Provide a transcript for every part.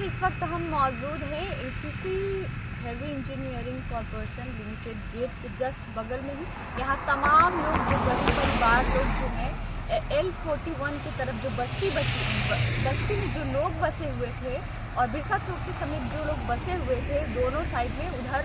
नमस्कार, इस वक्त हम मौजूद हैं HEC heavy engineering corporation limited gate के जस्ट बगल में ही। यहाँ तमाम लोग जो गरीब परिवार लोग जो हैं L41 की तरफ जो बस्ती में जो लोग बसे हुए थे और बिरसा चौक के समीप जो लोग बसे हुए थे, दोनों साइड में उधर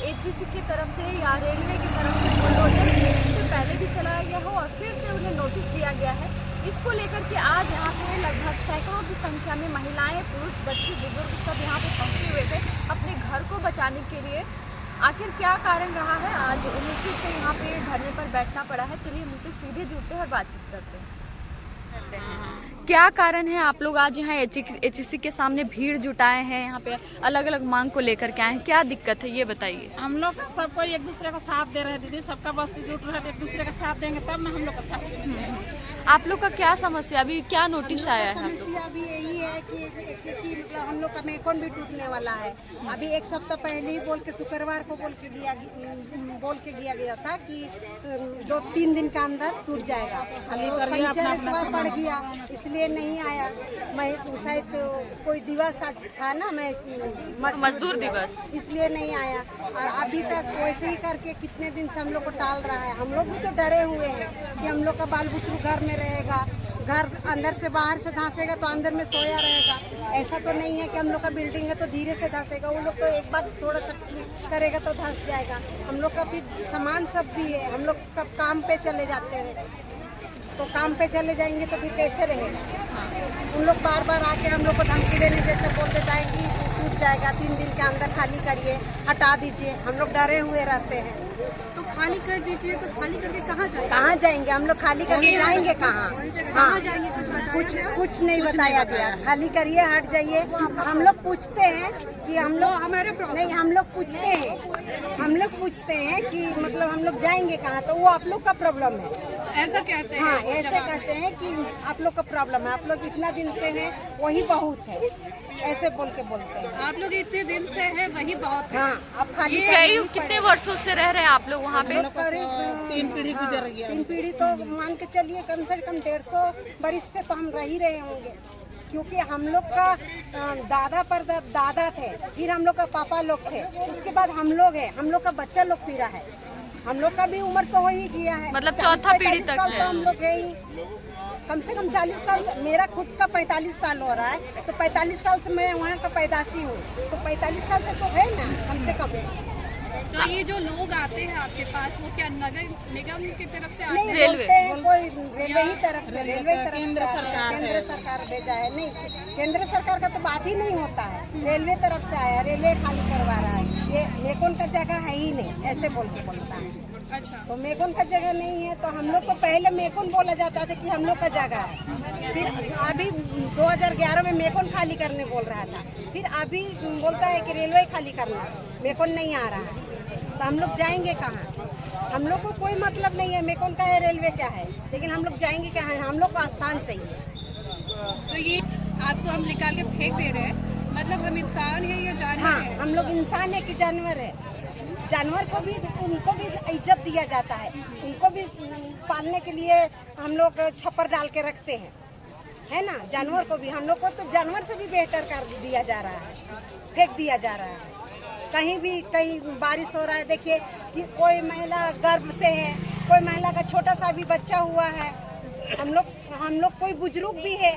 HEC की तरफ से या रेलवे की तरफ से बुलडोजर इससे पहले भी चलाया गया हो और फिर से उन्हें नोटिस दिया गया है। इसको लेकर के आज यहाँ पे लगभग सैकड़ों की संख्या में महिलाएं, पुरुष, बच्चे, बुजुर्ग सब यहाँ पे पहुँचे हुए थे अपने घर को बचाने के लिए। आखिर क्या कारण रहा है, आज उन्हें फिर से यहाँ पे धरने पर बैठना पड़ा है। चलिए हम उनसे सीधे जुड़ते हैं और बातचीत करते हैं। क्या कारण है आप लोग आज यहाँ HEC के सामने भीड़ जुटाए हैं, यहाँ पे अलग अलग मांग को लेकर के आए हैं, क्या दिक्कत है ये बताइए। हम लोग सबको एक दूसरे का साथ दे रहे हैं दीदी, सबका बस्ती जुट रहा है, एक दूसरे का साथ देंगे तब ना हम लोग का साथ देंगे। आप लोग का क्या समस्या, अभी क्या नोटिस आया है? समस्या अभी यही है कि मतलब हम लोग का मेकॉन भी टूटने वाला है। अभी एक सप्ताह पहले ही बोल के शुक्रवार को बोल के गया गया था कि 2-3 दिन का अंदर टूट जाएगा। शनिचर पड़ गया इसलिए नहीं आया। मैं शायद कोई दिवस था ना, मैं मजदूर दिवस, इसलिए नहीं आया। और अभी तक वैसे ही करके कितने दिन से हम लोग को टाल रहा है। हम लोग भी तो डरे हुए हैं कि हम लोग का बाल बुतरू घर में रहेगा, घर अंदर से बाहर से धंसेगा तो अंदर में सोया रहेगा। ऐसा तो नहीं है कि हम लोग का बिल्डिंग है तो धीरे से धंसेगा। वो लोग तो एक बार थोड़ा सा करेगा तो धंस जाएगा। हम लोग का भी सामान सब भी है, हम लोग सब काम पे चले जाते हैं, तो काम पे चले जाएंगे तो फिर कैसे रहेगा। उन लोग बार बार आके हम लोग को धमकी देने जैसे बोल देता है कि टूट जाएगा, 3 दिन के अंदर खाली करिए, हटा दीजिए। हम लोग डरे हुए रहते हैं। तो खाली कर दीजिए, तो खाली करके कहाँ जाएंगे हम लोग? खाली करके जाएंगे कहाँ? कहाँ जाएंगे? कुछ नहीं बताया गया। खाली करिए, हट जाइए। हम लोग पूछते हैं कि हम लोग हम लोग पूछते हैं कि मतलब हम लोग जाएंगे कहाँ, तो वो आप लोग का प्रॉब्लम है ऐसा कहते हैं। हाँ, ऐसे कहते हैं कि आप लोग का प्रॉब्लम है, आप लोग इतना दिन से हैं वही बहुत है, ऐसे बोल के बोलते हैं। आप लोग इतने दिन से हैं वही बहुत है। हाँ, आप खाली कितने वर्षों से रह रहे हैं आप लोग वहाँ पे? 3 पीढ़ी गुजर गया। 3 पीढ़ी तो मान के चलिए, कम से कम 150 बरिस से तो हम रह ही रहे होंगे। क्योंकि हम लोग का दादा पर दादा थे, फिर हम लोग का पापा लोग थे, उसके बाद हम लोग हैं, हम लोग का बच्चा लोग फिरा है। हम लोग का भी उम्र तो हो ही गया है, मतलब चौथा पीढ़ी तक है। तो हम लोग है ही, कम से कम 40 साल। मेरा खुद का 45 साल हो रहा है, तो 45 साल से मैं वहाँ का पैदाशी हूँ, तो 45 साल से तो है ना कम से कम। तो ये जो लोग आते हैं आपके पास, वो क्या नगर निगम की तरफ से आते नहीं, हैं? बोलते हैं कोई रेलवे ही तरफ से, केंद्र सरकार भेजा है। नहीं, केंद्र सरकार का तो बात ही नहीं होता है, रेलवे तरफ से आया, रेलवे खाली करवा रहा है। ये मेकॉन का जगह है ही नहीं, ऐसे बोल के बोलता है। अच्छा, तो मेकॉन का जगह नहीं है, तो हम लोग को पहले मेकॉन बोला जाता था कि हम लोग का जगह है। फिर अभी 2011 में मेकॉन खाली करने बोल रहा था, फिर अभी बोलता है कि रेलवे खाली करना, मेकॉन नहीं आ रहा है। तो हम लोग जाएंगे कहाँ? हम लोग को कोई मतलब नहीं है मेकॉन का है, रेलवे क्या है, लेकिन हम लोग जाएंगे कहाँ? हम लोग को स्थान चाहिए। तो ये आपको हम निकाल के फेंक दे रहे हैं, मतलब हम इंसान है या जानवर हाँ, है? हम लोग इंसान है कि जानवर है? जानवर को भी, उनको भी इज्जत दिया जाता है, उनको भी पालने के लिए हम लोग छप्पर डाल के रखते हैं, है ना। जानवर को भी, हम लोग को तो जानवर से भी बेहतर कर दिया जा रहा है, फेंक दिया जा रहा है। कहीं बारिश हो रहा है, देखिए कि कोई महिला गर्भ से है, कोई महिला का छोटा सा भी बच्चा हुआ है। हम लोग कोई बुजुर्ग भी है,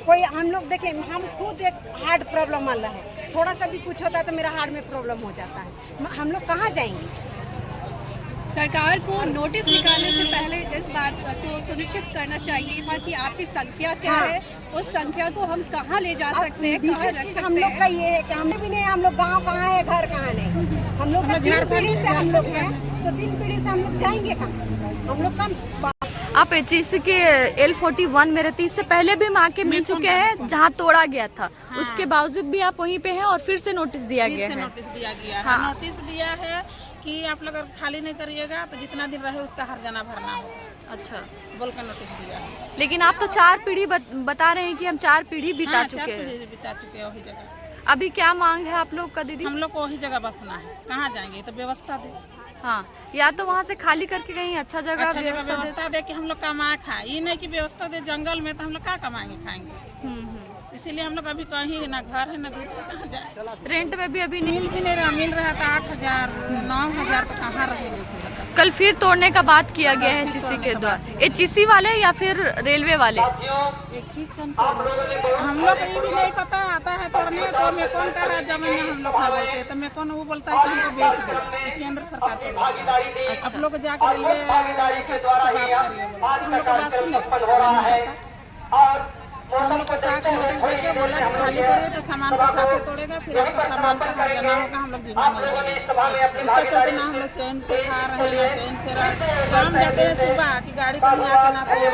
कोई हम लोग देखिए, हम खुद एक हार्ट प्रॉब्लम वाला है, थोड़ा सा भी कुछ होता है तो मेरा हार्ट में प्रॉब्लम हो जाता है। हम लोग कहाँ जाएंगे? सरकार को नोटिस निकालने से पहले इस बात को सुनिश्चित करना चाहिए था कि आपकी संख्या क्या है, उस संख्या को हम कहाँ ले जा सकते हैं, कहाँ रख सकते हैं। हम लोग का ये है कि हम भी नहीं, हम लोग गाँव कहाँ है, घर कहाँ नहीं। हम लोग का 3 पीढ़ी से हम लोग हैं, तो 3 पीढ़ी से हम लोग जाएंगे कहाँ? हम लोग का आप HEC के L41 में रहती, इससे पहले भी हम आके मिल चुके हैं जहाँ तोड़ा गया था। हाँ। उसके बावजूद भी आप वहीं पे हैं और फिर से नोटिस दिया गया है। नोटिस दिया गया हाँ। है, नोटिस दिया है कि आप लोग अगर खाली नहीं करिएगा तो जितना दिन रहे उसका हर्जाना भरना हो। अच्छा, बोल कर नोटिस दिया है। लेकिन आप तो 4 पीढ़ी बता रहे हैं कि हम 4 पीढ़ी बिता चुके हैं। बिता चुके हैं वही जगह। अभी क्या मांग है आप लोग का दीदी? हम लोग को वही जगह बसना है, कहाँ जाएंगे? तो व्यवस्था दे। हाँ, या तो वहाँ से खाली करके कहीं अच्छा जगह व्यवस्था दे कि हम लोग कमा खाए। ये नहीं कि व्यवस्था दे जंगल में, तो हम लोग क्या कमाएंगे खाएंगे? इसीलिए हम लोग अभी कहीं ना घर है ना दूर कहाँ जाए। रेंट में भी अभी नहीं। मिल रहा था 8,000 9,000 तो कहाँ रहेंगे इसी तरह। कल फिर तोड़ने का बात किया गया है एचईसी के द्वारा। एचईसी वाले या फिर रेलवे वाले? हम लोग ये भी नहीं पता आता है तोड़ने, तो मैं कौन कह रहा है जमीन हम लोग खा बोलते, तो मैं कौन वो बोलता है कि हमको बेच दे, केंद्र सरकार को आप लोग जाकर रेलवे से बात करिए, हम लोग का बात सुने। हम लोग को ताकि नोटिस देके बोला कि खाली करिए तो सामान को साथ तोड़ेगा, फिर आपका सामान का हर्जाना होगा, हम लोग जीवन नहीं देंगे। इसके चलते ना हम लोग चैन से खा रहे हैं, ना चैन से शाम जाते हैं सुबह की गाड़ी कहीं आके ना तोड़े,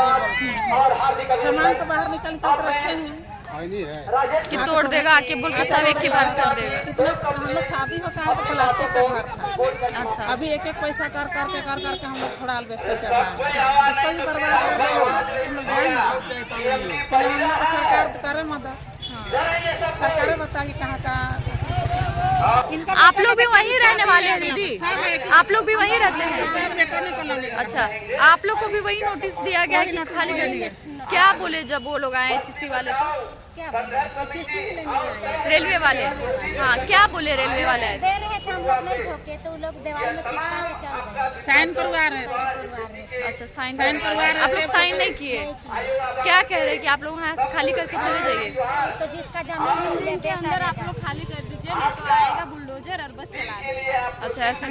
सामान को बाहर निकल कर रखे हैं कि तोड़ देगा आके बोल के सब एक ही बार कर देगा। कितना हम लोग शादी होता है तो प्लास्टिक का घर था। अच्छा, अभी एक एक पैसा कर करके हम लोग थोड़ा अल्बेस्टर चढ़ा है, इसको भी बर्बाद कर देंगे। हम लोग जाएंगे सरकार करे मदद, सरकार बता कि कहाँ का। आप लोग भी वहीं रहने वाले हैं दीदी? आप लोग भी वहीं रहते हैं? अच्छा, आप लोग को भी वही नोटिस दिया गया कि खाली करिए। क्या बोले जब वो लोग आए एचईसी वाले? रेलवे वाले? हाँ, क्या बोले रेलवे वाले? दे रहे थे हम लोग नहीं झोंके तो लोग दीवार में चिपका के चल गए। साइन करवा रहे थे। अच्छा, साइन करवा रहे? आप लोग साइन नहीं किए? क्या कह रहे हैं कि आप लोग यहाँ से खाली करके चले जाइए? तो जिसका जमीन के अंदर आप लोग खाली कर दीजिए, नहीं तो आएगा बुलडोजर और बस चला देगा। अच्छा, ऐसा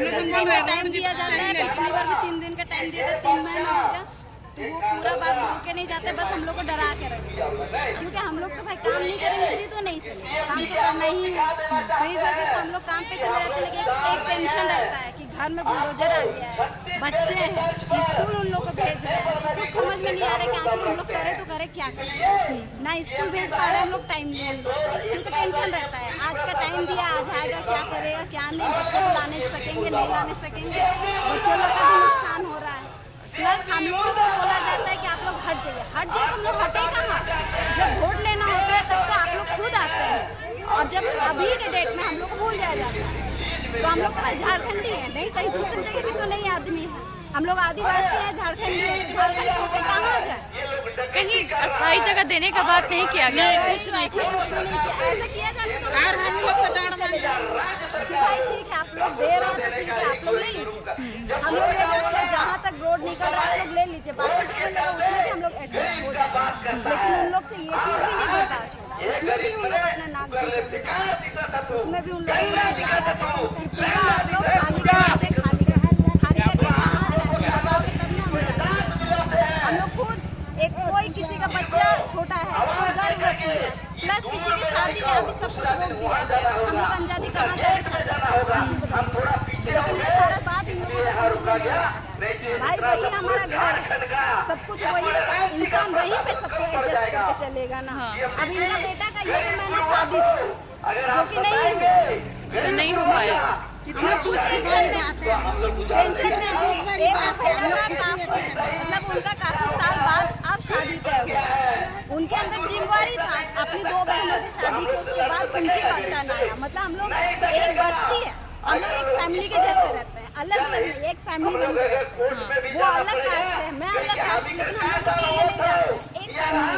टाइम दिया जाता है, पिछली बार भी 3 दिन का टाइम दिया था, 3 महीना हो गया, तो वो पूरा बात रुके नहीं जाते, बस हम लोग को डरा के रखते, क्योंकि हम लोग तो भाई काम नहीं करेंगे तो नहीं चलेगा, काम तो करना ही है। वही वजह से हम लोग काम पे चले जाते, लेकिन एक टेंशन रहता है कि घर में बुलडोजर आ गया है, बच्चे हैं, स्कूल उन लोग को भेज रहे हैं, कुछ समझ में नहीं आ रहा है कि आखिर हम लोग करें तो करें क्या करें। ना स्कूल भेज पा रहे हम लोग टाइम नहीं, क्योंकि टेंशन रहता है आज का टाइम दिया, आज आएगा क्या करेगा क्या नहीं, बच्चों को लाने सकेंगे नहीं लाने सकेंगे, बच्चों लोग का भी नुकसान हो रहा है। प्लस हम लोगों को बोला जाता है कि आप लोग हट जाइए तो हम लोग हटे कहाँ? जब वोट लेना होता है तब तो आप लोग खुद आते हैं, और जब अभी के डेट में हम लोग भूल जाया जाता है। तो हम लोग तो झारखंडी है, नहीं कहीं दूसरी जगह के तो नहीं आदमी है, हम लोग आदिवासी हैं, झारखंडी है, झारखंड छोड़ के कहाँ जाए? कहीं अस्थायी जगह देने का बात नहीं किया गया? कुछ नहीं ऐसा किया जाता तो हम लोग से डर चले जाएंगे। ठीक है, आप लोग दे रहे हो तो ठीक है, आप लोग ले लीजिए, हम लोग ये बोलते हैं जहाँ तक रोड निकल रहा है आप लोग ले लीजिए, बाकी जो मिलेगा उसमें भी हम लोग एडजस्ट हो जाएंगे, लेकिन उन लोग से ये चीज़ भी नहीं बर्दाश्त हो रहा, उसमें भी उन लोग अपना नाक घुस सकते हैं, उसमें भी उन लोग पूरा आप लोग खाली करके हम लोग खुद एक कोई किसी का बच्चा छोटा है, गर्भ वती है, प्लस किसी की शादी में अभी सब कुछ रोक दिया है, हम लोग अंजादी कहाँ जाए, लेकिन ये सारा बात इन लोगों को समझ में नहीं आ रहा। भाई वही हमारा घर है, सब कुछ वही, इंसान वहीं पे सबको एडजस्ट करके चलेगा ना। अब इनका बेटा का ये मैंने शादी जो कि नहीं हो पाया, कितना दूर के घर में आते हैं, टेंशन में मतलब उनका काफी साल बाद अब शादी तय हुआ, उनके अंदर जिम्मेवारी था अपनी 2 बहनों की शादी की, उसके बाद उनकी पहचान आया, मतलब हम लोग एक बस्ती है, हम लोग एक फैमिली के जैसे रहते हैं, अलग अलग नहीं, एक फैमिली बन गई, वो अलग कास्ट है, मैं अलग कास्ट, लेकिन हम लोग तो ये नहीं जानते, एक फैमिली।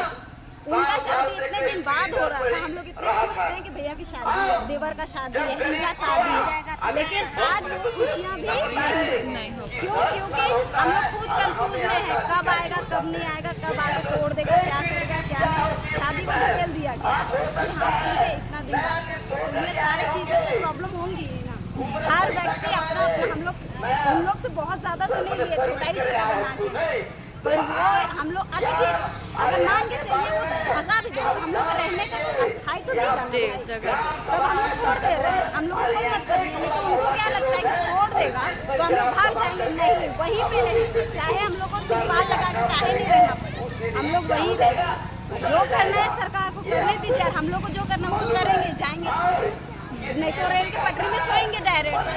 उनका शादी इतने दिन बाद हो रहा था, हम लोग इतने खुश थे कि भैया की शादी है, देवर का शादी है, इनका शादी है, लेकिन आज वो खुशियाँ भी नहीं हो। क्यों? क्योंकि हम लोग खुद कंफ्यूज में है, कब आएगा कब नहीं आएगा, कब आगे तोड़ देगा, क्या करेगा क्या नहीं, शादी को धकेल दिया गया, हाँ ठीक है इतना दिन, तो ये सारी चीज़ें तो प्रॉब्लम होंगी ना। हर व्यक्ति अपना हम लोग उन लोग से बहुत ज़्यादा तो नहीं लिए, छोटा ही छोटा बना के, पर वो हम लोग अच्छा ठीक, अगर मान के चलिए वो फंसा भी दे, हम लोग रहने का अस्थायी तो नहीं जगह, तब हम लोग छोड़ दे रहे हैं, हम लोग को कोई मत करिए, लेकिन उनको क्या लगता है कि तोड़ देगा तो हम लोग भाग जाएंगे, नहीं वहीं पे रहे, चाहे हम लोग को तिरपाल लगा के चाहे नहीं रहना पड़े, हम लोग वहीं रहे, जो करना है सरकार को करने दीजिए, हम लोग को जो करना वो करेंगे, जाएंगे, नहीं तो रेल के पटरी में सोएंगे डायरेक्ट,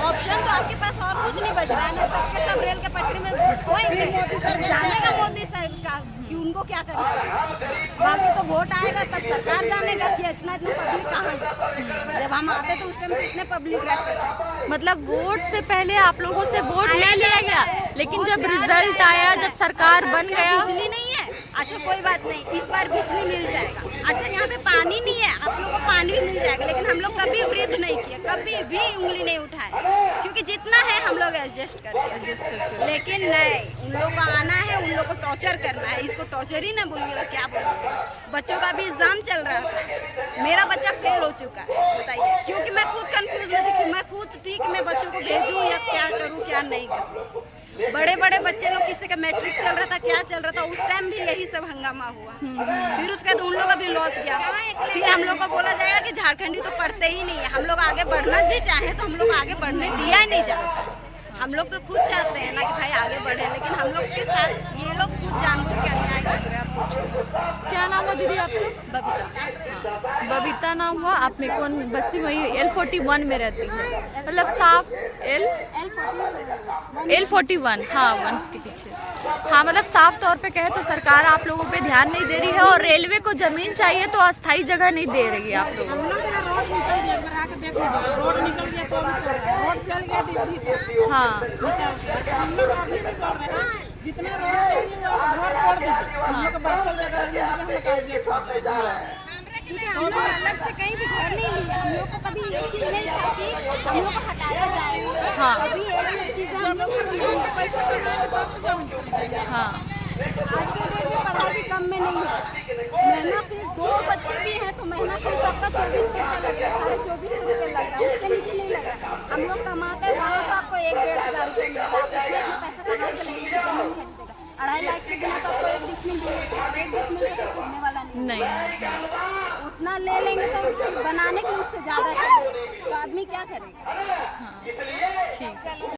ऑप्शन तो आपके पास और कुछ नहीं बच रहा है ना, सबके सब रेल के पटरी में सोएंगे, जानेगा मोदी सरकार कि उनको क्या करना है, बाकी तो वोट आएगा तब सरकार जानेगा कि इतना इतना पब्लिक कहाँ है, जब हम आते तो उस टाइम कितने पब्लिक रहते थे। मतलब वोट से पहले आप लोगों से वोट ले लिया गया, लेकिन जब रिजल्ट आया, जब सरकार बन गया, बिजली नहीं है, अच्छा कोई बात नहीं, इस बार बिजली मिल जाएगा। अच्छा यहाँ पे पानी नहीं है, आप लोगों को पानी भी मिल जाएगा, लेकिन हम लोग कभी वृद्ध नहीं किए, कभी भी उंगली नहीं उठाए, क्योंकि जितना है हम लोग एडजस्ट करते। लेकिन नहीं, उन लोग को आना है, उन लोग को टॉर्चर करना है। इसको टॉर्चर ही ना बोलिएगा, क्या बोलिएगा। बच्चों का भी एग्जाम चल रहा था, मेरा बच्चा फेल हो चुका है, बताइए, क्योंकि मैं खुद कंफ्यूज में थी, मैं खुद थी कि मैं बच्चों को भेजूँ या क्या करूँ क्या नहीं करूँ। बड़े बड़े बच्चे लोग, किसी का मैट्रिक चल रहा था, क्या चल रहा था, उस टाइम भी यही सब हंगामा हुआ। फिर उसके बाद उन लोग का भी लॉस गया। फिर हम लोग को बोला जाएगा कि झारखंडी तो पढ़ते ही नहीं है। हम लोग आगे बढ़ना भी चाहे तो हम लोग आगे बढ़ने दिया ही नहीं जाता। हम लोग तो खुद चाहते हैं ना कि भाई आगे बढ़े, लेकिन हम लोग के साथ ये लोग खुद जानबूझ के अन्याय कर रहे हैं। क्या नाम है दीदी आपका? बबीता। बबीता नाम हुआ। आप में कौन बस्ती में L41 में रहती है? मतलब साफ L41, हाँ 1 के पीछे। हाँ मतलब साफ तौर पे कहे तो सरकार आप लोगों पे ध्यान नहीं दे रही है, और रेलवे को जमीन चाहिए तो अस्थायी जगह नहीं दे रही है आप लोगों हम लोग का रोड निकल गया, एक बार आके देख लीजिए, रोड निकल गया तो भी कर रहा है, रोड चल गया डिब्बी तक। हाँ निकल गया, हम लोग अभी भी कर रहे हैं, जितना रोड चाहिए वो घर तोड़ दीजिए, हम लोग का बच्चा जगह रहने दीजिए, हम लोग का गेट हो जाएगा। क्योंकि हम लोग अलग से कहीं भी घर नहीं लिए, हम लोग को कभी ये चीज़ नहीं था कि हम लोग को हटाया जाएगा। हाँ। अभी एक चीज़ हम लोग पैसा कमाएंगे तब तो जमीन खरीदेंगे। हाँ आज के डेट में पढ़ाई भी कम में नहीं है। महीना फीस 2 बच्चे भी हैं तो महीना फीस आपका 2400 लग रहा है, 2450 रुपये लग रहा है, उससे नीचे नहीं लग रहा है। हम लोग कमाते हैं वहाँ तो आपको 1-1.5 हज़ार रुपये मिलता है। इतना पैसा कहाँ से लेंगे, जमीन खरीदेगा 2.5 लाख के बिना तो आपको 1 डिसमिल मिलेगा, 1 डिसमिल से कुछ होने वाला नहीं। उतना ले लेंगे तो फिर बनाने के उससे ज़्यादा चाहिए, तो आदमी क्या करेगा। हाँ ठीक है।